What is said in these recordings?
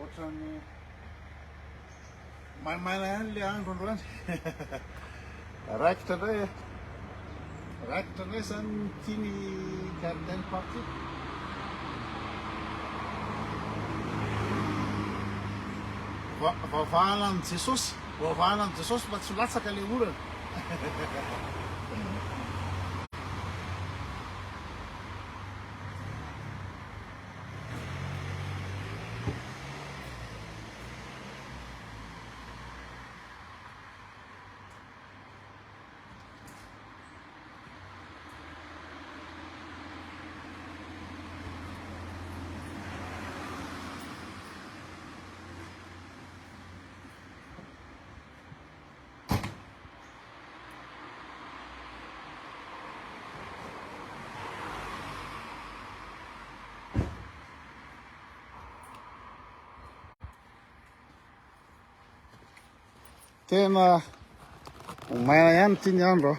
ohatrany maimana ihany le andro androany raikitra indray zany tiany garden party vavahana an Jesosy mba tsy ho latsaka le orana tena omaina ihany tiany andro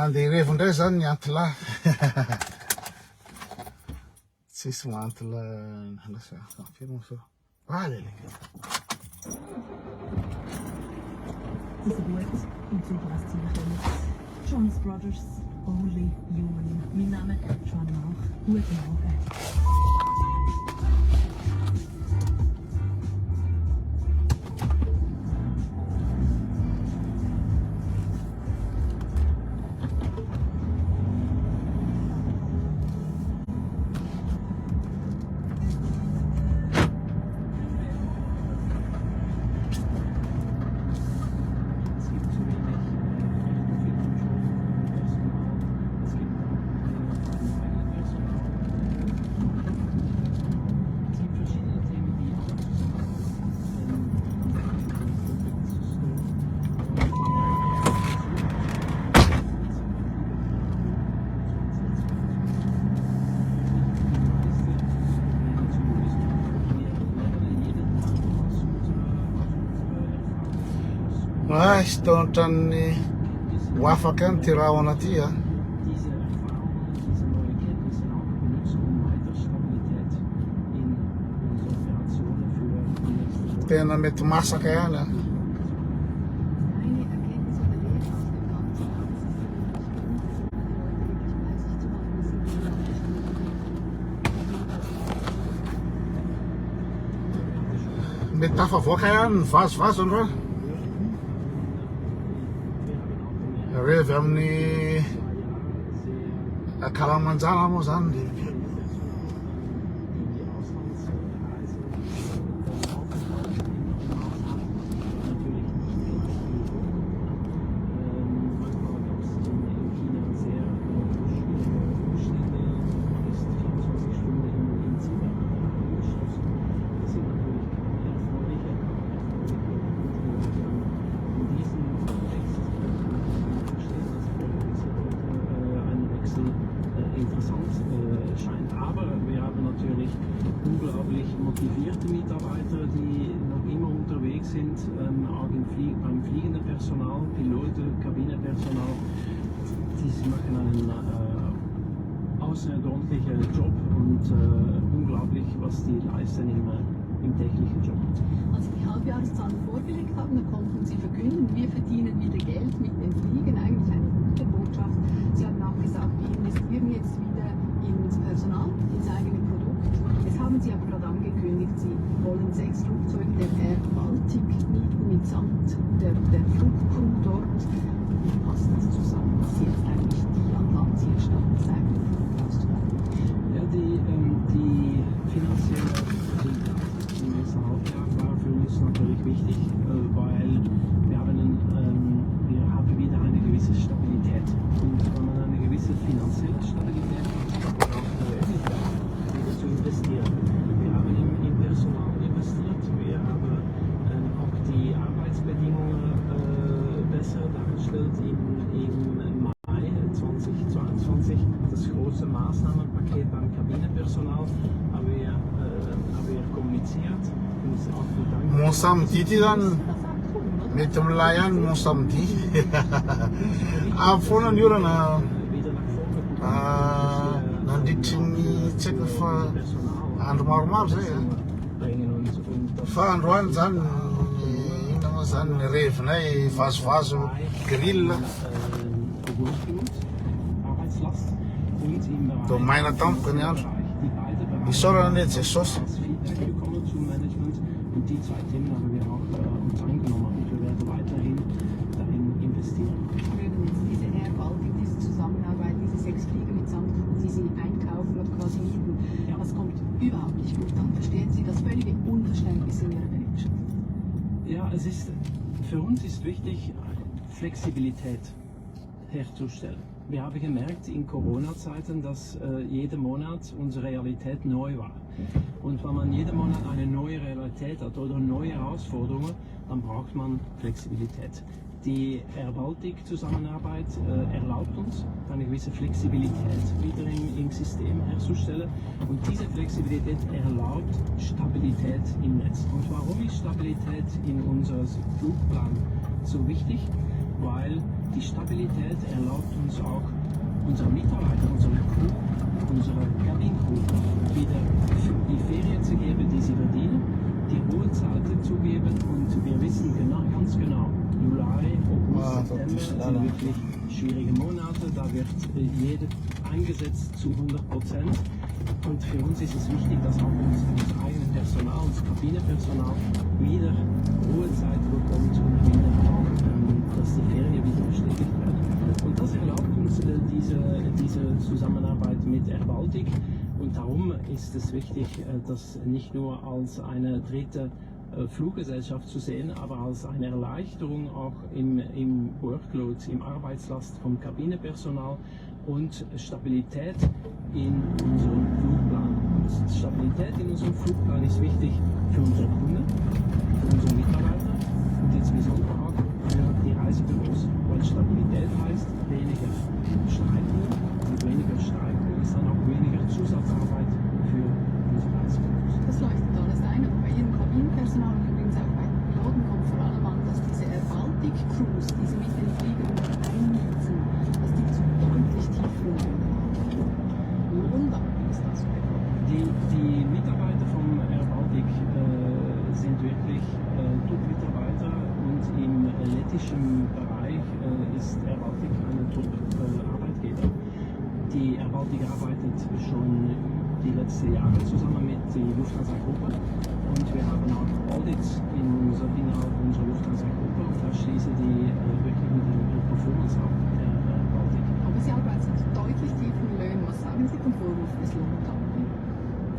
andeha revo indray zany ny antilahy tsisy mahantilahy lasa firma so Diese Wort im Südostseechen. Jonas Brothers, Only Human. Mein Name ist Joan Mauch. Guten Morgen. Sy tao an-tranony ho afaka any ty raha ao anaty tena mety masaka ihany mety tafavoaka ihany ny vazovazo androany revy amin'ny Kalamanjana moa zany unglaublich motivierte Mitarbeiter, die noch immer unterwegs sind, auch beim fliegenden Personal, Piloten, Kabinepersonal. Die machen einen außerordentlichen Job und unglaublich, was die leisten im täglichen Job. Als Sie die Halbjahreszahlen vorgelegt haben, dann konnten Sie verkünden, wir verdienen wieder Geld mit dem Fliegen, eigentlich eine gute Botschaft. Sie haben auch gesagt, wir investieren jetzt wieder ins Personal, ins eigene Produkt. Jetzt haben Sie aber gerade angekündigt, Sie wollen 6 Flugzeuge der Air Baltic mieten mitsamt der Flugcrew dort. Wie passt das zusammen, dass Sie jetzt eigentlich die an Land ziehen, statt das eigene Produkt auszubauen? Ja, die vorgestellt im Mai 2022 das große Maßnahmenpaket beim Kabinenpersonal, haben wir kommuniziert. Und auch bedankt. Mosamtiti dann mit dem Layan Mosamti. Afon yun na nandito ni check fa normal saya. Fa anruan san san ref na fast grill. Do meine Tampen ja. Die sollen nicht so. Und die zwei Themen haben wir auch uns angenommen und wir werden weiterhin darin investieren. Wir werden jetzt diese Air Baltic, diese Zusammenarbeit, diese 6 Flieger mitsamt, die Sie einkaufen oder quasi mieten, Ja. das kommt überhaupt nicht gut an. Verstehen Sie das völlige Unverständnis in Ihrer Belegschaft? Ja, für uns ist wichtig, Flexibilität herzustellen. Wir haben gemerkt in Corona-Zeiten, dass jeden Monat unsere Realität neu war. Und wenn man jeden Monat eine neue Realität hat oder neue Herausforderungen, dann braucht man Flexibilität. Die Air Baltic-Zusammenarbeit erlaubt uns, eine gewisse Flexibilität wieder im System herzustellen. Und diese Flexibilität erlaubt Stabilität im Netz. Und warum ist Stabilität in unserem Flugplan so wichtig? Weil die Stabilität erlaubt uns auch, unsere Mitarbeiter, unsere Crew, unsere Cabincrew wieder die Ferien zu geben, die sie verdienen, die Ruhezeiten zu geben und wir wissen ganz genau, Juli, August, September sind wirklich schwierige Monate, da wird jeder eingesetzt zu 100%. Und für uns ist es wichtig, dass auch unser eigenes Personal, unser Kabinepersonal wieder Ruhezeit bekommt und wieder auch, dass die Ferien wieder bestätigt werden. Und das erlaubt uns diese Zusammenarbeit mit Air Baltic. Und darum ist es wichtig, das nicht nur als eine dritte Fluggesellschaft zu sehen, aber als eine Erleichterung auch im Workload, im Arbeitslast vom Kabinepersonal und Stabilität in unserem Flugplan. Und Stabilität in unserem Flugplan ist wichtig für unsere Kunden, für unsere Mitarbeiter und insbesondere auch für die Reisebüros. Weil Stabilität heißt weniger Streiken und weniger Streiken ist dann auch weniger Zusatzarbeit für unsere Reisebüros. Das leuchtet alles ein, aber bei Ihrem Kabinenpersonal und übrigens auch bei den Piloten kommt vor allem an, dass diese Air Baltic Crews, die Sie mit den Fliegern einsetzen, dass die zu deutlich tieferen Löhnen haben. Warum ist das so? Die Mitarbeiter vom Air Baltic sind wirklich Top-Mitarbeiter und im lettischen Bereich ist Air Baltic ein Top-Arbeitgeber. Die Air Baltic arbeitet schon die letzten Jahre zusammen mit der Lufthansa-Gruppe und wir haben auch Audits innerhalb unserer Lufthansa-Gruppe und da schließen die wirklich mit der Performance ab der Air Baltic. Aber Sie arbeiten zu deutlich tieferen Löhnen. Was sagen Sie vom Vorwurf des Lohndumping?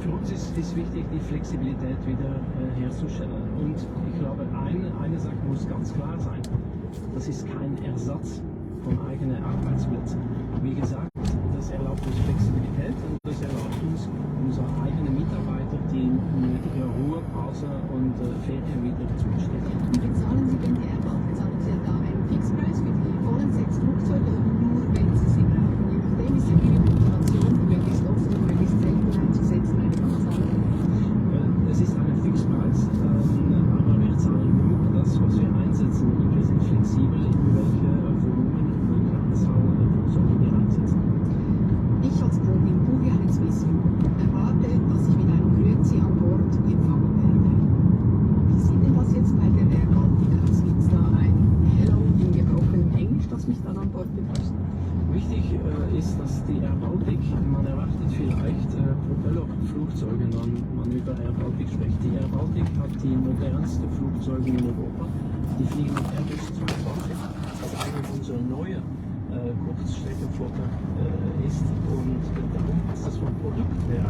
Für uns ist wichtig, die Flexibilität wieder herzustellen. Und ich glaube, eine Sache muss ganz klar sein. Das ist kein Ersatz von eigenen Arbeitsplätzen. Wie gesagt, das erlaubt uns Flexibilität und das erlaubt uns, unsere eigenen Mitarbeiter die nötige Ruhepause und Ferien wieder zu bestätigen. Wie bezahlen Sie denn die Air Baltic? Zahlen Sie ja da einen Fixpreis für die vollen 6 Flugzeuge oder nur, wenn Sie sie brauchen? Je nachdem ist ja Ihre Motivation, möglichst oft und möglichst selten einzusetzen, eine ganz andere. Es ist ein Fixpreis, aber wir zahlen nur das, was wir einsetzen und wir sind flexibel, in welche Volumen, welche Anzahl Flugzeuge wir einsetzen. Ich als Kundin buche einen Swissview, erwarte, dass ich mit einem Grüezi an Bord empfangen werde. Wie sieht denn das jetzt bei der Air Baltic aus? Gibt es da ein Hello in gebrochenem Englisch, das mich dann an Bord begrüßt? Wichtig ist, dass die Air Baltic, man erwartet vielleicht Propellerflugzeuge, wenn man über Air Baltic spricht. Die Air Baltic hat die modernsten Flugzeuge in Europa. Die fliegen mit Airbus 220, was eigentlich unsere neue Kurzstreckenflotte ist. Und darum ist das vom Produkt her